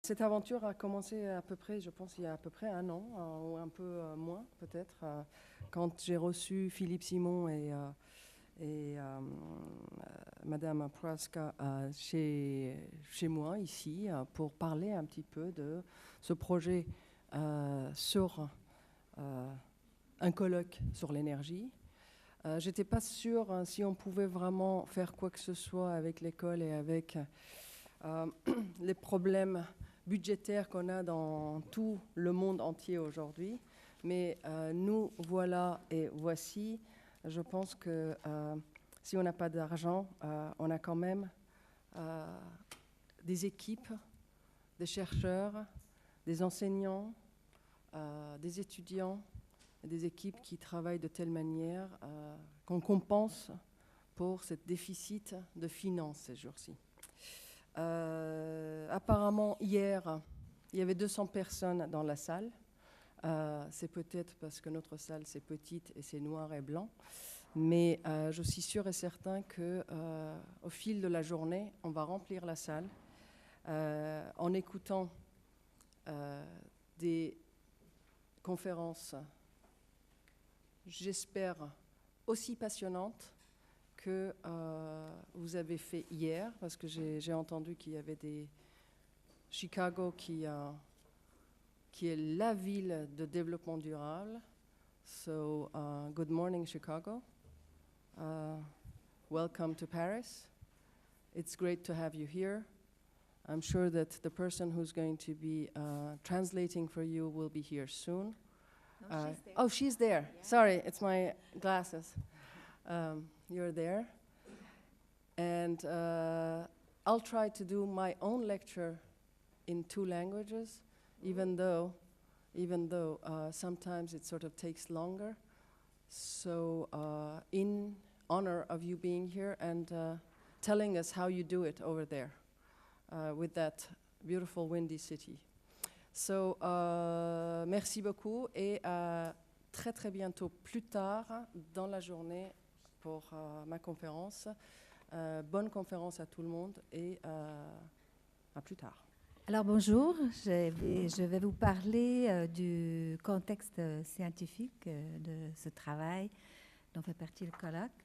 Cette aventure a commencé à peu près, je pense, il y a à peu près un an, ou un peu moins peut-être, quand j'ai reçu Philippe Simon et Madame Praska chez moi ici pour parler un petit peu de ce projet sur un colloque sur l'énergie. J'étais pas sûre si on pouvait vraiment faire quoi que ce soit avec l'école et avec les problèmes budgétaires qu'on a dans tout le monde entier aujourd'hui. Mais nous voilà et voici. Je pense que si on n'a pas d'argent, on a quand même des équipes, des chercheurs, des enseignants, des étudiants, des équipes qui travaillent de telle manière qu'on compense pour ce déficit de finances ces jours-ci. Apparemment, hier, il y avait 200 personnes dans la salle. C'est peut-être parce que notre salle, c'est petite et c'est noir et blanc. Mais je suis sûre et certain qu'au fil de la journée, on va remplir la salle en écoutant des conférences, j'espère, aussi passionnantes que vous avez fait hier, parce que j'ai entendu qu'il y avait des Chicago qui est la ville de développement durable. So, good morning, Chicago. Welcome to Paris. It's great to have you here. I'm sure that the person who's going to be translating for you will be here soon. No, she's there. Oh, she's there. Yeah. Sorry, it's my glasses. You're there. And I'll try to do my own lecture in 2 languages, even though sometimes it sort of takes longer. So in honor of you being here and telling us how you do it over there with that beautiful windy city. So merci beaucoup et à très très bientôt plus tard dans la journée pour ma conférence. Bonne conférence à tout le monde et à plus tard. Alors bonjour, je vais vous parler du contexte scientifique de ce travail dont fait partie le colloque.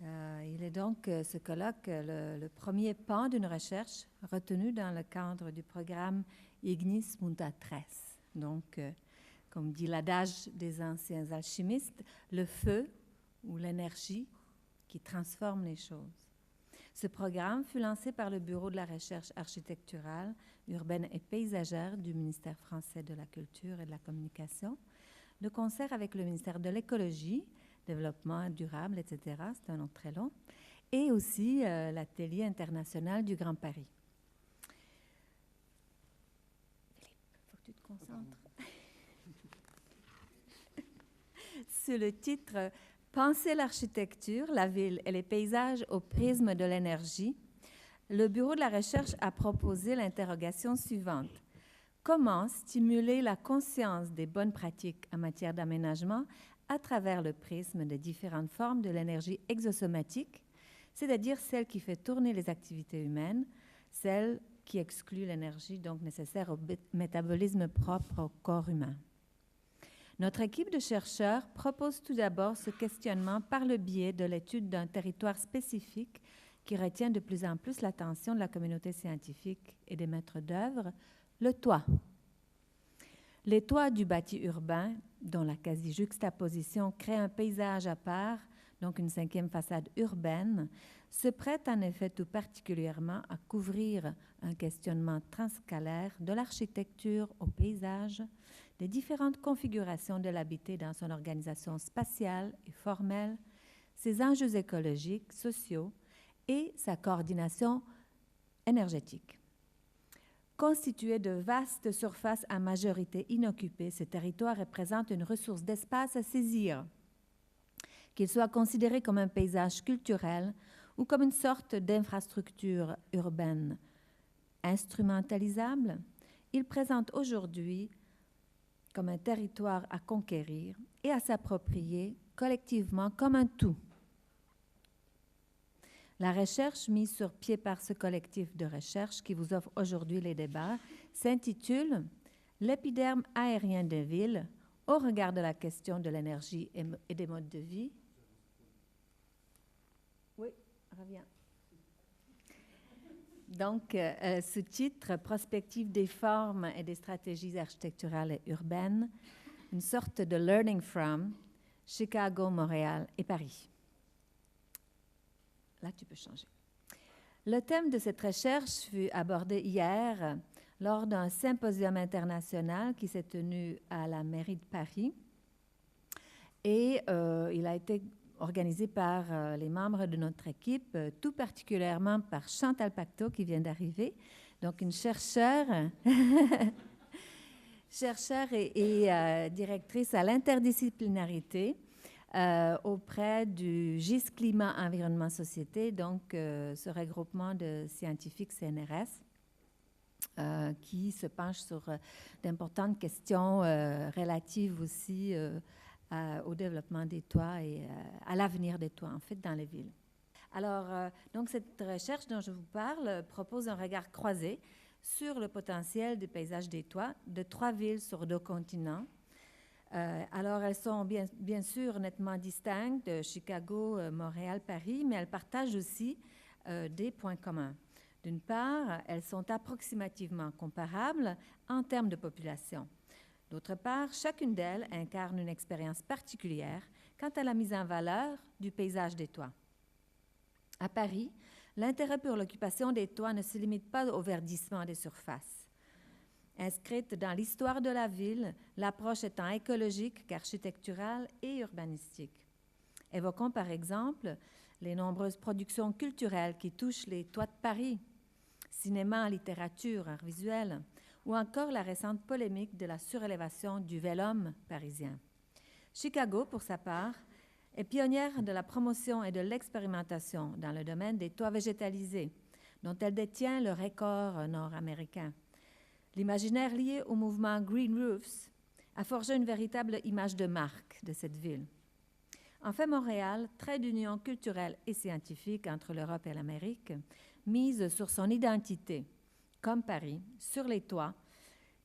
Il est donc ce colloque le premier pan d'une recherche retenue dans le cadre du programme Ignis Munta Tres. Donc, comme dit l'adage des anciens alchimistes, le feu ou l'énergie qui transforme les choses. Ce programme fut lancé par le Bureau de la recherche architecturale, urbaine et paysagère du ministère français de la Culture et de la Communication, de concert avec le ministère de l'Écologie, Développement durable, etc., c'est un nom très long, et aussi l'Atelier international du Grand Paris. Philippe, il faut que tu te concentres. Sous le titre « Penser l'architecture, la ville et les paysages au prisme de l'énergie », le Bureau de la recherche a proposé l'interrogation suivante. Comment stimuler la conscience des bonnes pratiques en matière d'aménagement à travers le prisme des différentes formes de l'énergie exosomatique, c'est-à-dire celle qui fait tourner les activités humaines, celle qui exclut l'énergie donc nécessaire au métabolisme propre au corps humain. Notre équipe de chercheurs propose tout d'abord ce questionnement par le biais de l'étude d'un territoire spécifique qui retient de plus en plus l'attention de la communauté scientifique et des maîtres d'œuvre, le toit. Les toits du bâti urbain, dont la quasi-juxtaposition crée un paysage à part, donc une 5e façade urbaine, se prêtent en effet tout particulièrement à couvrir un questionnement transscalaire de l'architecture au paysage, des différentes configurations de l'habité dans son organisation spatiale et formelle, ses enjeux écologiques, sociaux et sa coordination énergétique. Constitué de vastes surfaces à majorité inoccupées, ce territoire représente une ressource d'espace à saisir, qu'il soit considéré comme un paysage culturel ou comme une sorte d'infrastructure urbaine instrumentalisable. Il présente aujourd'hui comme un territoire à conquérir et à s'approprier collectivement comme un tout. La recherche mise sur pied par ce collectif de recherche qui vous offre aujourd'hui les débats s'intitule « L'épiderme aérien des villes au regard de la question de l'énergie et des modes de vie ». Oui, reviens. Donc, sous-titre « Prospective des formes et des stratégies architecturales et urbaines », une sorte de « learning from » Chicago, Montréal et Paris. Là, tu peux changer. Le thème de cette recherche fut abordé hier lors d'un symposium international qui s'est tenu à la mairie de Paris. Et il a été organisé par les membres de notre équipe, tout particulièrement par Chantal Pacteau qui vient d'arriver, donc une chercheure, chercheure et directrice à l'interdisciplinarité auprès du GIS Climat Environnement Société, donc ce regroupement de scientifiques CNRS qui se penche sur d'importantes questions relatives aussi au développement des toits et à l'avenir des toits, en fait, dans les villes. Alors, donc, cette recherche dont je vous parle propose un regard croisé sur le potentiel du paysage des toits de 3 villes sur 2 continents. Alors, elles sont bien sûr nettement distinctes de Chicago, Montréal, Paris, mais elles partagent aussi des points communs. D'une part, elles sont approximativement comparables en termes de population. D'autre part, chacune d'elles incarne une expérience particulière quant à la mise en valeur du paysage des toits. À Paris, l'intérêt pour l'occupation des toits ne se limite pas au verdissement des surfaces. Inscrite dans l'histoire de la ville, l'approche étant écologique qu'architecturale et urbanistique. Évoquons par exemple les nombreuses productions culturelles qui touchent les toits de Paris, cinéma, littérature, art visuel, ou encore la récente polémique de la surélévation du Vélome parisien. Chicago, pour sa part, est pionnière de la promotion et de l'expérimentation dans le domaine des toits végétalisés, dont elle détient le record nord-américain. L'imaginaire lié au mouvement Green Roofs a forgé une véritable image de marque de cette ville. En fait, Montréal, trait d'union culturelle et scientifique entre l'Europe et l'Amérique, mise sur son identité, comme Paris, sur les toits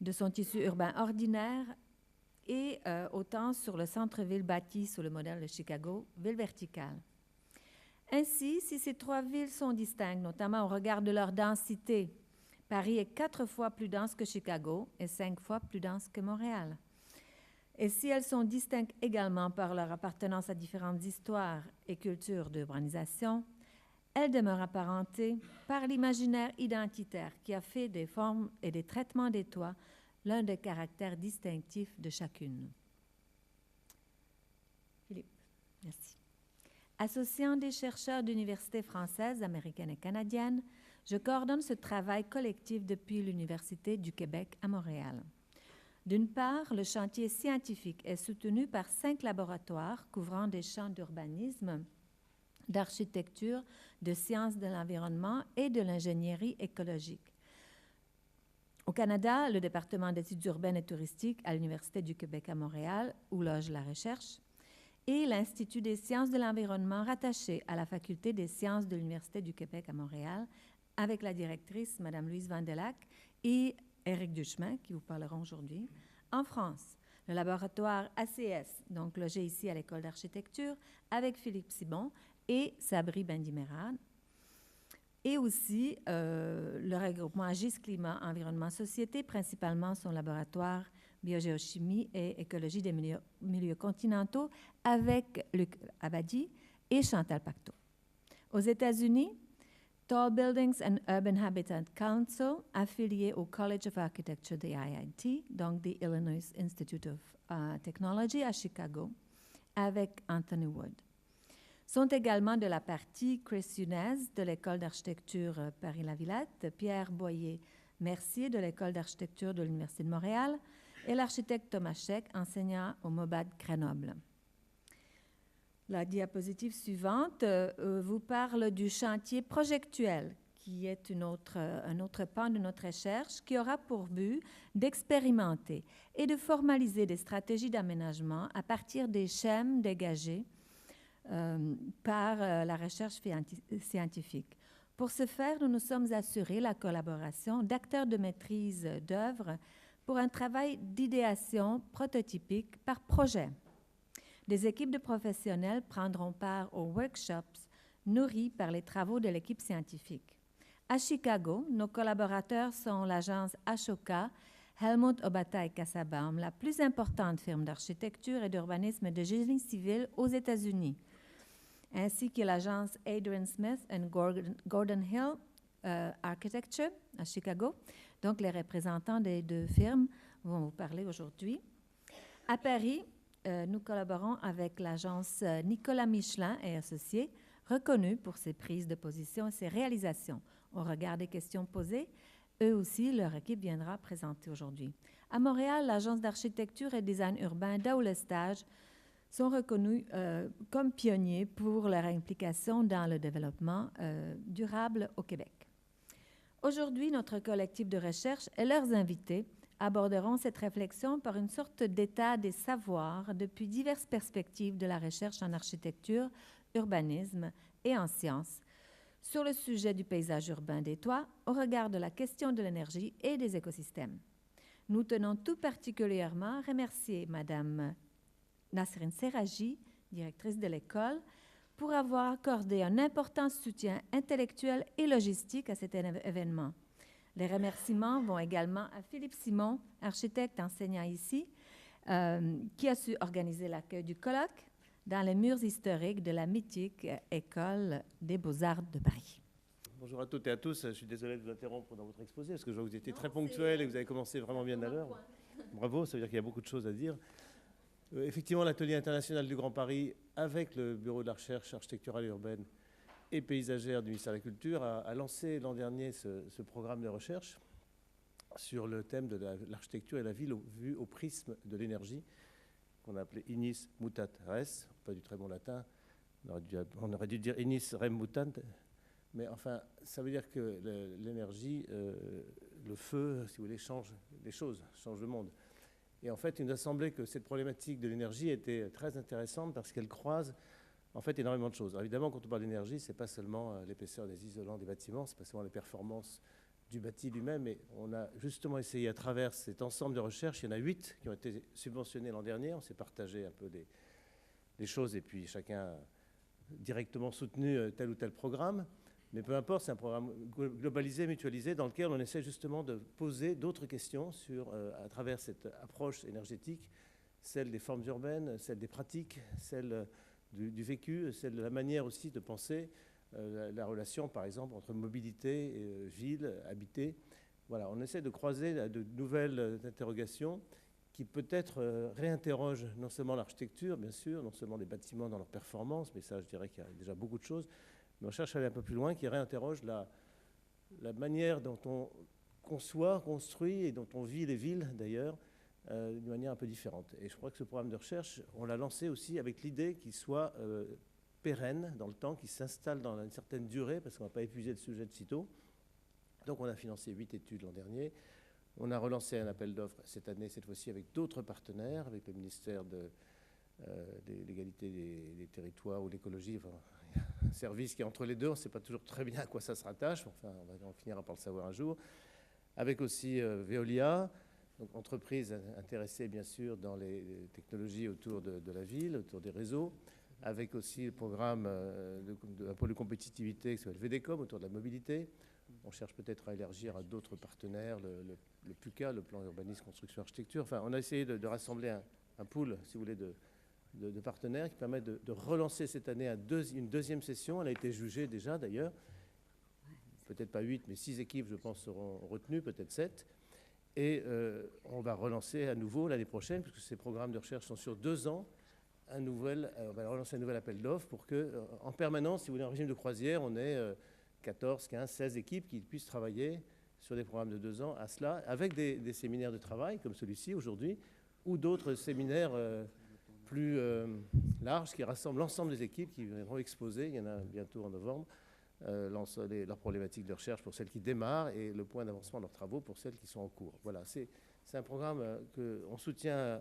de son tissu urbain ordinaire et autant sur le centre-ville bâti sous le modèle de Chicago, ville verticale. Ainsi, si ces 3 villes sont distinctes, notamment au regard de leur densité, Paris est 4 fois plus dense que Chicago et 5 fois plus dense que Montréal. Et si elles sont distinctes également par leur appartenance à différentes histoires et cultures d'urbanisation, elles demeurent apparentées par l'imaginaire identitaire qui a fait des formes et des traitements des toits l'un des caractères distinctifs de chacune. Philippe, merci. Associant des chercheurs d'universités françaises, américaines et canadiennes, je coordonne ce travail collectif depuis l'Université du Québec à Montréal. D'une part, le chantier scientifique est soutenu par 5 laboratoires couvrant des champs d'urbanisme, d'architecture, de sciences de l'environnement et de l'ingénierie écologique. Au Canada, le département d'études urbaines et touristiques à l'Université du Québec à Montréal, où loge la recherche, et l'Institut des sciences de l'environnement rattaché à la Faculté des sciences de l'Université du Québec à Montréal, avec la directrice, Mme Louise Vandelac, et Éric Duchemin, qui vous parleront aujourd'hui. En France, le laboratoire ACS, donc logé ici à l'École d'architecture, avec Philippe Simon et Sabri Bendimerad. Et aussi le regroupement GIS Climat Environnement Société, principalement son laboratoire biogéochimie et écologie des milieux continentaux, avec Luc Abadi et Chantal Pacteau. Aux États-Unis, Tall Buildings and Urban Habitat Council, affilié au College of Architecture de IIT, donc the Illinois Institute of Technology à Chicago, avec Anthony Wood. Sont également de la partie Chris Yunez de l'École d'architecture Paris-La-Villette, Pierre Boyer-Mercier de l'École d'architecture de l'Université de Montréal et l'architecte Thomas Scheck, enseignant au MOBAD Grenoble. La diapositive suivante vous parle du chantier projectuel, qui est un autre pan de notre recherche, qui aura pour but d'expérimenter et de formaliser des stratégies d'aménagement à partir des schèmes dégagés par la recherche scientifique. Pour ce faire, nous nous sommes assurés la collaboration d'acteurs de maîtrise d'œuvre pour un travail d'idéation prototypique par projet. Des équipes de professionnels prendront part aux workshops nourris par les travaux de l'équipe scientifique. À Chicago, nos collaborateurs sont l'agence Ashoka, Helmut Obata et Kassabaum, la plus importante firme d'architecture et d'urbanisme de génie civil aux États-Unis, ainsi que l'agence Adrian Smith and Gordon Hill Architecture à Chicago. Donc, les représentants des deux firmes vont vous parler aujourd'hui. À Paris, nous collaborons avec l'agence Nicolas Michelin et Associés, reconnue pour ses prises de position et ses réalisations. Au regard des questions posées, eux aussi, leur équipe viendra présenter aujourd'hui. À Montréal, l'agence d'architecture et design urbain Daoulestage sont reconnus comme pionniers pour leur implication dans le développement durable au Québec. Aujourd'hui, notre collectif de recherche et leurs invités aborderont cette réflexion par une sorte d'état des savoirs depuis diverses perspectives de la recherche en architecture, urbanisme et en sciences, sur le sujet du paysage urbain des toits au regard de la question de l'énergie et des écosystèmes. Nous tenons tout particulièrement à remercier Mme Nasrin Seraji, directrice de l'école, pour avoir accordé un important soutien intellectuel et logistique à cet événement. Les remerciements vont également à Philippe Simon, architecte enseignant ici, qui a su organiser l'accueil du colloque dans les murs historiques de la mythique École des Beaux-Arts de Paris. Bonjour à toutes et à tous. Je suis désolé de vous interrompre dans votre exposé parce que je vois que vous étiez très ponctuel et que vous avez commencé vraiment bien à l'heure. Bravo, ça veut dire qu'il y a beaucoup de choses à dire. Effectivement, l'Atelier international du Grand Paris, avec le Bureau de la recherche architecturale et urbaine et paysagère du ministère de la Culture, a lancé l'an dernier ce programme de recherche sur le thème de l'architecture et la ville vue au prisme de l'énergie, qu'on a appelé Ignis Mutat Res, pas du très bon latin, on aurait dû dire Ignis Rem Mutant, mais enfin, ça veut dire que l'énergie, le feu, si vous voulez, change les choses, change le monde. Et en fait, il nous a semblé que cette problématique de l'énergie était très intéressante parce qu'elle croise en fait énormément de choses. Alors évidemment, quand on parle d'énergie, ce n'est pas seulement l'épaisseur des isolants des bâtiments, ce n'est pas seulement les performances du bâti lui-même, mais on a justement essayé à travers cet ensemble de recherches, il y en a 8 qui ont été subventionnées l'an dernier, on s'est partagé un peu des choses et puis chacun a directement soutenu tel ou tel programme. Mais peu importe, c'est un programme globalisé, mutualisé, dans lequel on essaie justement de poser d'autres questions à travers cette approche énergétique, celle des formes urbaines, celle des pratiques, celle du vécu, celle de la manière aussi de penser la relation, par exemple, entre mobilité, ville, habité. Voilà, on essaie de croiser de nouvelles interrogations qui peut-être réinterrogent non seulement l'architecture, bien sûr, non seulement les bâtiments dans leur performance, mais ça, je dirais qu'il y a déjà beaucoup de choses, mais on cherche à aller un peu plus loin, qui réinterroge la manière dont on conçoit, construit et dont on vit les villes, d'ailleurs, d'une manière un peu différente. Et je crois que ce programme de recherche, on l'a lancé aussi avec l'idée qu'il soit pérenne dans le temps, qu'il s'installe dans une certaine durée, parce qu'on ne va pas épuiser le sujet de sitôt. Donc on a financé 8 études l'an dernier. On a relancé un appel d'offres cette année, cette fois-ci avec d'autres partenaires, avec le ministère de l'égalité des territoires ou l'écologie, enfin, un service qui est entre les deux, on ne sait pas toujours très bien à quoi ça se rattache, enfin on finira par le savoir un jour, avec aussi Veolia, donc entreprise intéressée bien sûr dans les technologies autour de la ville, autour des réseaux, avec aussi le programme d'un pôle de compétitivité qui s'appelle VDCOM, autour de la mobilité. On cherche peut-être à élargir à d'autres partenaires, le PUCA, le plan urbanisme, construction, architecture. Enfin, on a essayé de rassembler un pool, si vous voulez, de partenaires qui permettent de relancer cette année une deuxième session. Elle a été jugée déjà d'ailleurs. Peut-être pas 8, mais 6 équipes, je pense, seront retenues, peut-être 7. Et on va relancer à nouveau l'année prochaine, puisque ces programmes de recherche sont sur 2 ans, on va relancer un nouvel appel d'offres pour qu'en permanence, si vous voulez, en régime de croisière, on ait 14, 15, 16 équipes qui puissent travailler sur des programmes de 2 ans à cela, avec des séminaires de travail comme celui-ci aujourd'hui, ou d'autres séminaires plus larges qui rassemblent l'ensemble des équipes qui viendront exposer, il y en a bientôt en novembre, leurs problématiques de recherche pour celles qui démarrent et le point d'avancement de leurs travaux pour celles qui sont en cours. Voilà, c'est un programme qu'on soutient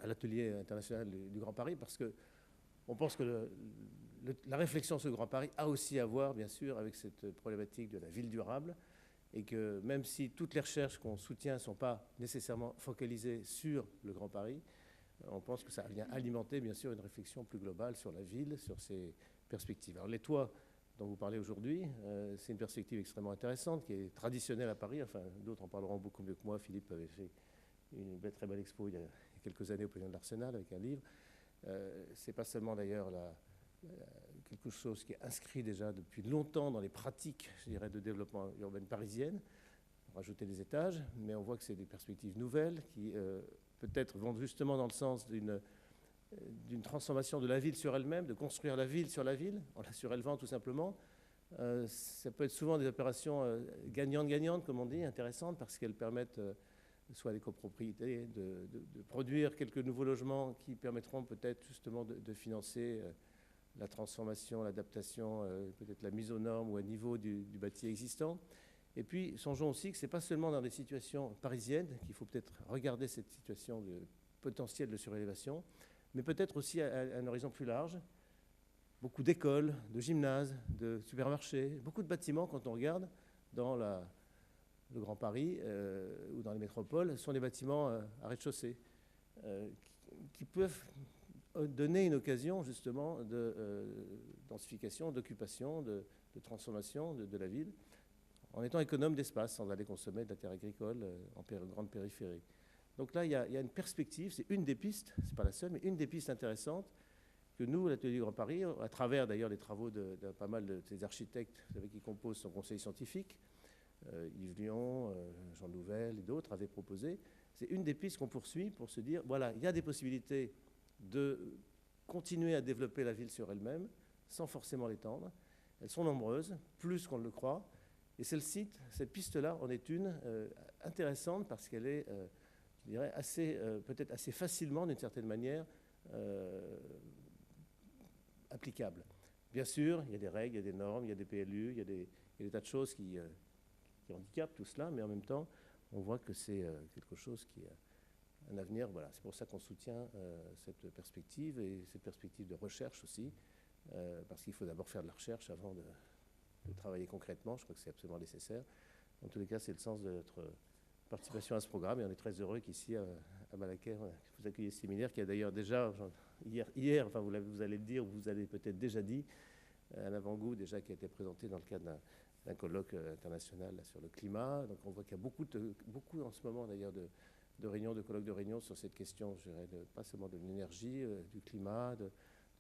à l'atelier international du Grand Paris, parce qu'on pense que la réflexion sur le Grand Paris a aussi à voir, bien sûr, avec cette problématique de la ville durable, et que même si toutes les recherches qu'on soutient ne sont pas nécessairement focalisées sur le Grand Paris, on pense que ça vient alimenter, bien sûr, une réflexion plus globale sur la ville, sur ses perspectives. Alors les toits dont vous parlez aujourd'hui, c'est une perspective extrêmement intéressante, qui est traditionnelle à Paris. Enfin, d'autres en parleront beaucoup mieux que moi. Philippe avait fait une très belle expo il y a quelques années au pavillon de l'Arsenal avec un livre. C'est pas seulement d'ailleurs quelque chose qui est inscrit déjà depuis longtemps dans les pratiques, je dirais, de développement urbain parisienne, rajouter des étages, mais on voit que c'est des perspectives nouvelles qui peut-être vont justement dans le sens d'une transformation de la ville sur elle-même, de construire la ville sur la ville, en la surélevant tout simplement. Ça peut être souvent des opérations gagnantes-gagnantes, comme on dit, intéressantes, parce qu'elles permettent soit des copropriétés, de produire quelques nouveaux logements qui permettront peut-être justement de financer la transformation, l'adaptation, peut-être la mise aux normes ou à niveau du bâti existant. Et puis, songeons aussi que ce n'est pas seulement dans des situations parisiennes qu'il faut peut-être regarder cette situation de potentiel de surélévation, mais peut-être aussi à un horizon plus large. Beaucoup d'écoles, de gymnases, de supermarchés, beaucoup de bâtiments, quand on regarde dans le Grand Paris ou dans les métropoles, sont des bâtiments à rez-de-chaussée qui peuvent donner une occasion justement de densification, d'occupation, de transformation de la ville, en étant économe d'espace, sans aller consommer de la terre agricole en grande périphérie. Donc là, il y a une perspective, c'est une des pistes, c'est pas la seule, mais une des pistes intéressantes que nous, l'Atelier du Grand Paris, à travers d'ailleurs les travaux de pas mal de ces architectes, vous savez, qui composent son conseil scientifique, Yves Lyon, Jean Nouvel et d'autres avaient proposé, c'est une des pistes qu'on poursuit pour se dire, voilà, il y a des possibilités de continuer à développer la ville sur elle-même, sans forcément l'étendre. Elles sont nombreuses, plus qu'on ne le croit. Et celle-ci, cette piste-là, en est une intéressante parce qu'elle est, je dirais, peut-être assez facilement, d'une certaine manière, applicable. Bien sûr, il y a des règles, il y a des normes, il y a des PLU, il y a des tas de choses qui handicapent tout cela, mais en même temps, on voit que c'est quelque chose qui a un avenir. Voilà, c'est pour ça qu'on soutient cette perspective et cette perspective de recherche aussi, parce qu'il faut d'abord faire de la recherche avant de travailler concrètement. Je crois que c'est absolument nécessaire. En tous les cas, c'est le sens de notre participation à ce programme et on est très heureux qu'ici, à Malaquais, vous accueillez ce séminaire qui a d'ailleurs déjà, hier enfin vous allez le dire, ou vous avez peut-être déjà dit, un avant-goût déjà qui a été présenté dans le cadre d'un colloque international là, sur le climat. Donc on voit qu'il y a beaucoup en ce moment d'ailleurs de réunions, de colloques de réunions sur cette question, je dirais, pas seulement de l'énergie, du climat,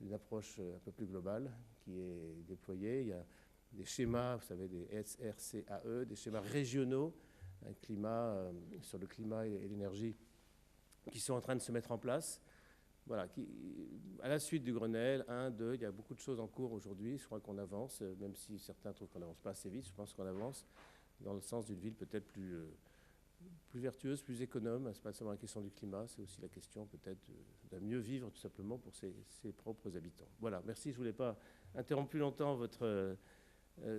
d'une approche un peu plus globale qui est déployée. Il y a des schémas, vous savez, des SRCAE, des schémas régionaux, sur le climat et l'énergie, qui sont en train de se mettre en place. Voilà, à la suite du Grenelle, 1, 2, il y a beaucoup de choses en cours aujourd'hui. Je crois qu'on avance, même si certains trouvent qu'on n'avance pas assez vite, je pense qu'on avance dans le sens d'une ville peut-être plus vertueuse, plus économe. Ce n'est pas seulement la question du climat, c'est aussi la question peut-être de mieux vivre tout simplement pour ses propres habitants. Voilà, merci. Je ne voulais pas interrompre plus longtemps votre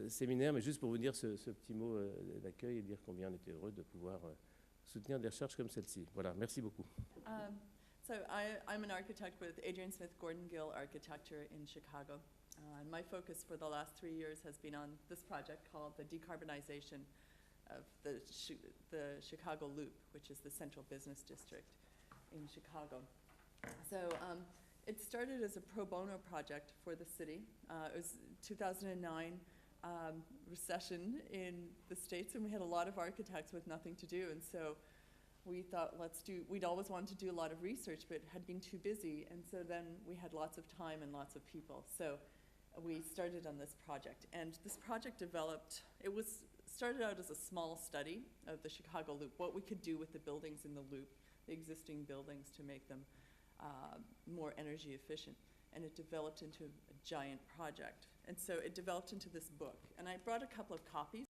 séminaire, mais juste pour vous dire ce petit mot d'accueil et dire combien on était heureux de pouvoir soutenir des recherches comme celle-ci. Voilà, merci beaucoup. So I'm an architect with Adrian Smith Gordon Gill Architecture in Chicago. And my focus for the last 3 years has been on this project called the decarbonization of the Chicago Loop, which is the central business district in Chicago. So it started as a pro bono project for the city. It was 2009 recession in the States, and we had a lot of architects with nothing to do. And so we thought, we'd always wanted to do a lot of research, but had been too busy. And so then we had lots of time and lots of people. So we started on this project. And this project started out as a small study of the Chicago Loop, what we could do with the buildings in the loop, the existing buildings, to make them more energy efficient. And it developed into a giant project. And so it developed into this book. And I brought a couple of copies